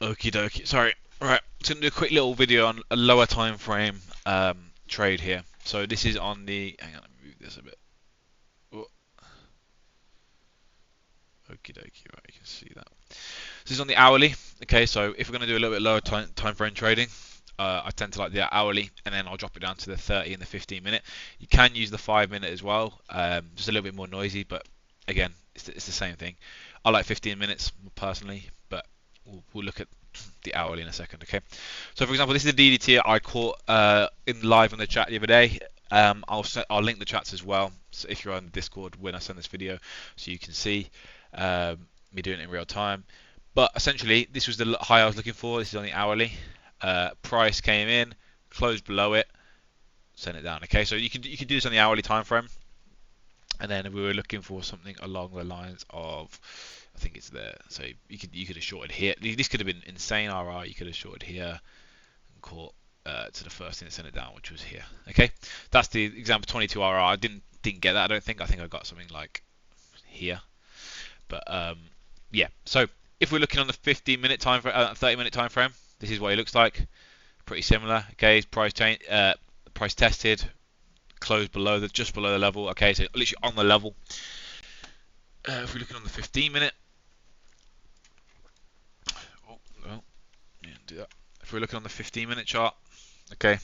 Okie dokie. Sorry. Right. Just gonna do a quick little video on a lower time frame trade here. So this is on the. Hang on, let me move this a bit. Oh, okie dokie. Right, you can see that. This is on the hourly. Okay, so if we're gonna do a little bit lower time frame trading, I tend to like the hourly, and then I'll drop it down to the 30 and the 15 minute. You can use the 5 minute as well. Just a little bit more noisy, but again, it's the same thing. I like 15 minutes personally, but we'll look at the hourly in a second. Okay, so for example, this is the DDT I caught in live on the chat the other day. I'll link the chats as well, so if you're on the Discord when I send this video, so you can see me doing it in real time. But essentially, this was the high I was looking for. This is on the hourly. Price came in, closed below it, sent it down. Okay, so you can do this on the hourly time frame, and then we were looking for something along the lines of, I think it's there. So you could have shorted here. This could have been insane RR. You could have shorted here and caught to the first thing that sent it down, which was here. Okay, that's the example 22 RR. I didn't get that. I don't think. I think I got something like here. But yeah. So if we're looking on the 15-minute time frame, 30-minute time frame, this is what it looks like. Pretty similar. Okay, price tested, closed below just below the level. Okay, so literally on the level. If we're looking on the 15-minute, do that. If we're looking on the 15-minute chart, okay,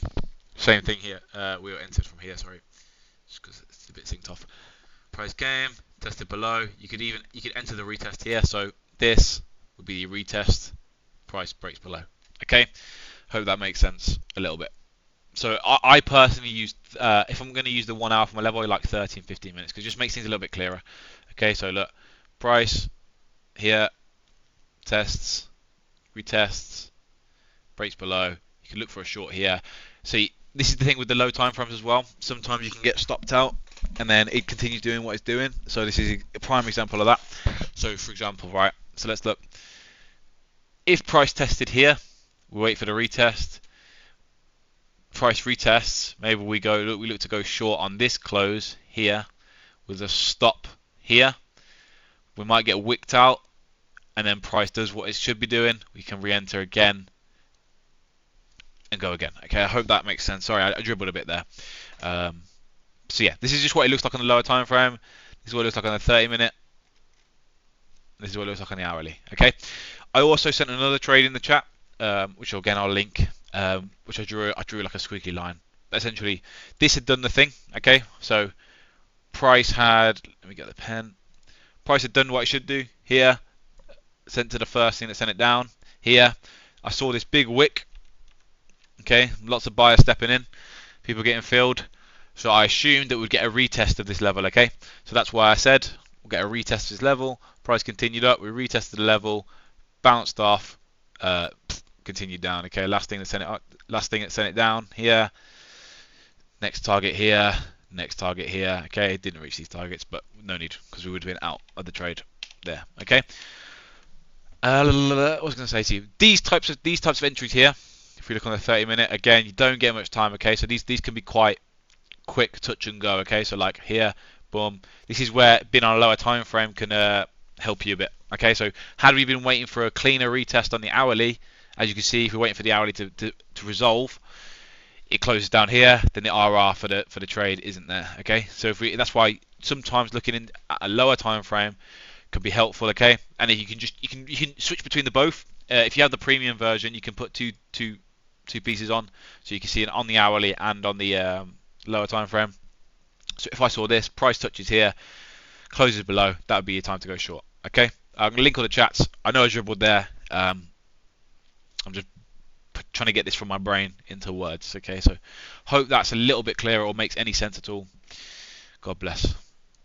same thing here. We were entered from here. Sorry, just because it's a bit synced off. Price came, tested below. You could enter the retest here. So this would be the retest. Price breaks below. Okay, hope that makes sense a little bit. So I personally use, if I'm going to use the 1 hour for my level, I like 30 and 15 minutes because it just makes things a little bit clearer. Okay, so look, price here, tests, retests, breaks below. You can look for a short here. See, this is the thing with the low time frames as well. Sometimes you can get stopped out and then it continues doing what it's doing. So this is a prime example of that. So for example, right, so let's look. If price tested here, we wait for the retest. Price retests, maybe we look to go short on this close here with a stop here. We might get wicked out, and then price does what it should be doing. We can re-enter again and go again. Okay, I hope that makes sense. Sorry, I dribbled a bit there. So yeah, this is just what it looks like on the lower time frame. This is what it looks like on the 30-minute. This is what it looks like on the hourly. Okay, I also sent another trade in the chat, which again I'll link. Which I drew like a squiggly line. Essentially, this had done the thing. Okay, so price had, let me get the pen. Price had done what it should do here. Sent to the first thing that sent it down here. I saw this big wick. Okay, lots of buyers stepping in, people getting filled. So I assumed that we'd get a retest of this level. Okay, so that's why I said we'll get a retest of this level. Price continued up. We retested the level, bounced off. Continued down. Okay, last thing that sent it down here. Next target here. Next target here. Okay, didn't reach these targets, but no need because we would have been out of the trade there. Okay. What was I going to say to you? These types of entries here. If we look on the 30-minute, again, you don't get much time. Okay, so these can be quite quick, touch and go. Okay, so like here, boom. This is where being on a lower time frame can help you a bit. Okay, so had we been waiting for a cleaner retest on the hourly, as you can see, if we're waiting for the hourly to resolve, it closes down here. Then the RR for the trade isn't there. Okay, so that's why sometimes looking at a lower time frame can be helpful. Okay, and you can switch between the both. If you have the premium version, you can put two pieces on, so you can see it on the hourly and on the lower time frame. So if I saw this, price touches here, closes below, that would be your time to go short. Okay, I'm gonna link all the chats. I know I dribbled there. I'm just trying to get this from my brain into words. Okay, so hope that's a little bit clearer or makes any sense at all. God bless.